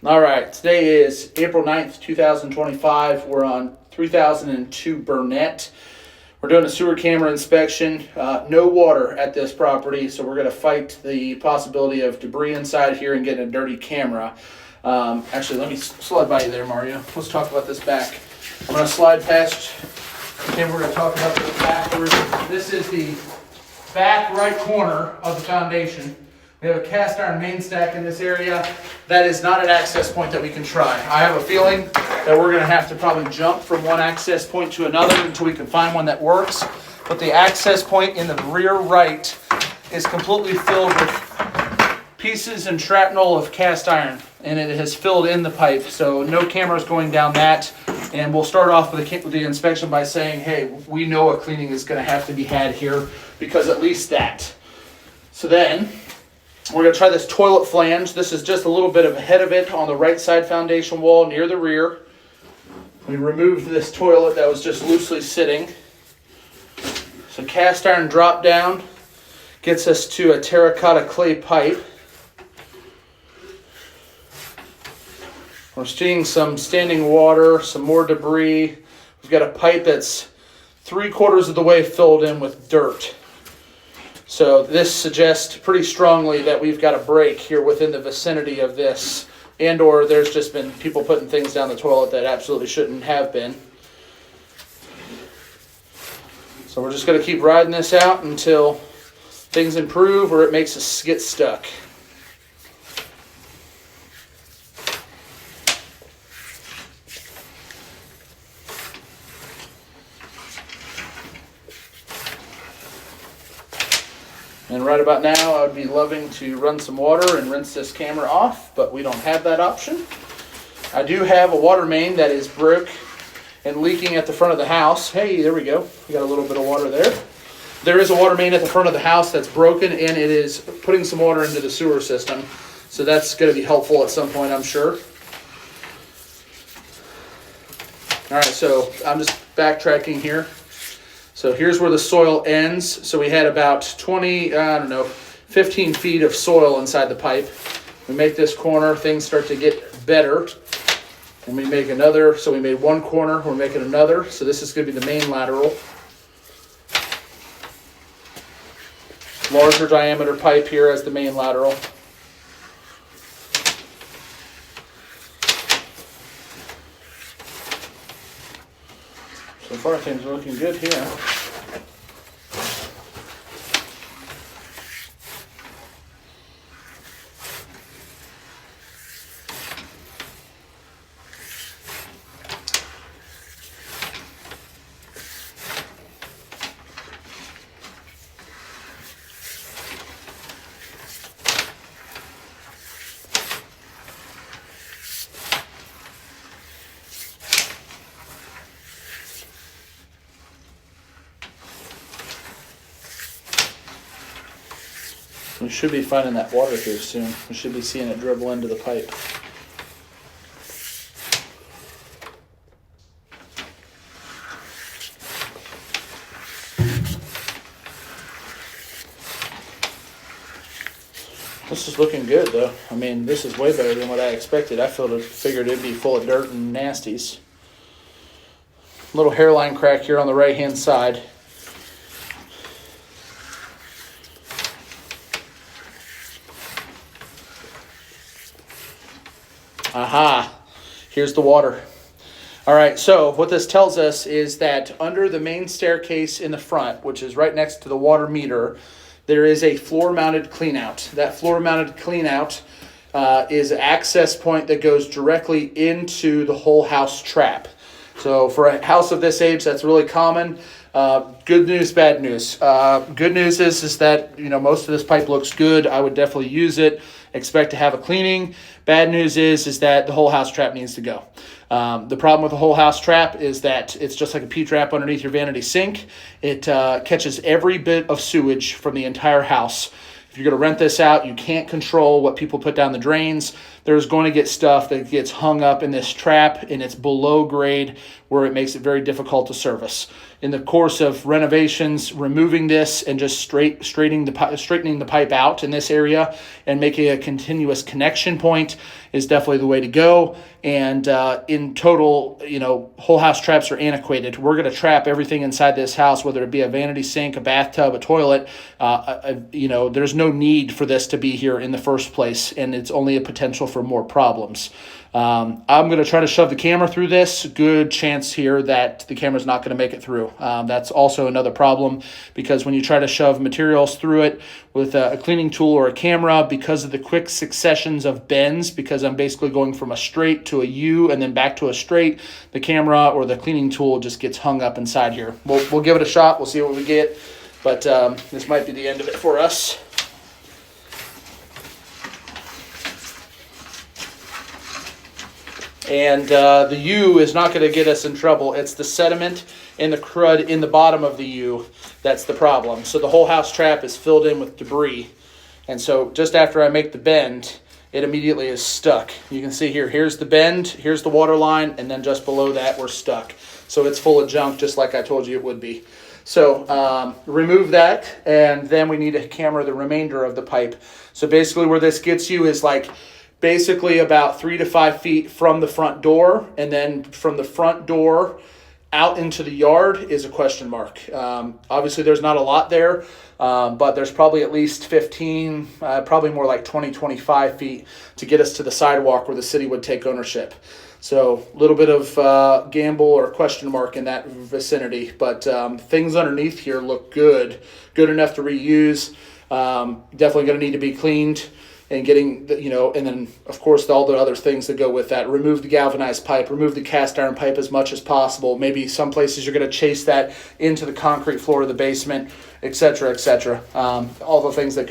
All right, today is April 9th, 2025. We're on 3002 Burnett. We're doing a sewer camera inspection. No water at this property, so we're going to fight the possibility of debris inside here and getting a dirty camera. Actually, let me slide by you there, Mario. Let's talk about this back. I'm going to slide past, and we're going to talk about this backwards. This is the back right corner of the foundation. We have a cast iron main stack in this area. That is not an access point that we can try. I have a feeling that we're going to have to probably jump from one access point to another until we can find one that works. But the access point in the rear right is completely filled with pieces and shrapnel of cast iron, and it has filled in the pipe. So no cameras going down that. And we'll start off with the inspection by saying, hey, we know a cleaning is going to have to be had here because at least that. So then we're going to try this toilet flange. This is just a little bit of a head of it on the right side foundation wall near the rear. We removed this toilet that was just loosely sitting. So cast iron drop down gets us to a terracotta clay pipe. We're seeing some standing water, some more debris. We've got a pipe that's 3/4 of the way filled in with dirt. So this suggests pretty strongly that we've got a break here within the vicinity of this, and or there's just been people putting things down the toilet that absolutely shouldn't have been. So we're just going to keep riding this out until things improve or it makes us get stuck. And right about now, I would be loving to run some water and rinse this camera off, but we don't have that option. I do have a water main that is broke and leaking at the front of the house. Hey, there we go. We got a little bit of water there. There is a water main at the front of the house that's broken, and it is putting some water into the sewer system. So that's going to be helpful at some point, I'm sure. All right, so I'm just backtracking here. So here's where the soil ends. So we had about 15 feet of soil inside the pipe. We make this corner, things start to get better. And we make another, so we made one corner, we're making another. So this is going to be the main lateral. Larger diameter pipe here as the main lateral. So far things are looking good here. We should be finding that water here soon. We should be seeing it dribble into the pipe. This is looking good though. I mean, this is way better than what I expected. I figured it'd be full of dirt and nasties. Little hairline crack here on the right hand side. Aha, here's the water. All right, so what this tells us is that under the main staircase in the front, which is right next to the water meter, there is a floor-mounted cleanout. That floor-mounted cleanout is an access point that goes directly into the whole house trap. So for a house of this age, that's really common. Good news, bad news. Good news is that most of this pipe looks good. I would definitely use it. Expect to have a cleaning. Bad news is that the whole house trap needs to go. The problem with the whole house trap is that it's just like a P-trap underneath your vanity sink. It catches every bit of sewage from the entire house. If you're going to rent this out, you can't control what people put down the drains. There's going to get stuff that gets hung up in this trap, and it's below grade where it makes it very difficult to service. In the course of renovations, removing this and just straightening the pipe out in this area and making a continuous connection point is definitely the way to go. And in total, whole house traps are antiquated. We're going to trap everything inside this house, whether it be a vanity sink, a bathtub, a toilet. There's no need for this to be here in the first place, and it's only a potential for more problems. I'm going to try to shove the camera through this. Good chance here that the camera's not going to make it through. That's also another problem, because when you try to shove materials through it with a cleaning tool or a camera, because of the quick successions of bends, because I'm basically going from a straight to a U and then back to a straight, the camera or the cleaning tool just gets hung up inside here. We'll give it a shot. We'll see what we get, but this might be the end of it for us. And the U is not going to get us in trouble. It's the sediment and the crud in the bottom of the U that's the problem. So the whole house trap is filled in with debris. And so just after I make the bend, it immediately is stuck. You can see here, here's the bend, here's the water line, and then just below that we're stuck. So it's full of junk, just like I told you it would be. So remove that, and then we need to camera the remainder of the pipe. So basically where this gets you is like basically about 3 to 5 feet from the front door, and then from the front door out into the yard is a question mark. Obviously there's not a lot there, but there's probably at least 15, probably more like 20, 25 feet to get us to the sidewalk where the city would take ownership. So a little bit of gamble or question mark in that vicinity, but things underneath here look good enough to reuse. Definitely going to need to be cleaned and getting, and then of course all the other things that go with that. Remove the galvanized pipe, remove the cast iron pipe as much as possible. Maybe some places you're going to chase that into the concrete floor of the basement, etc., etc. All the things that go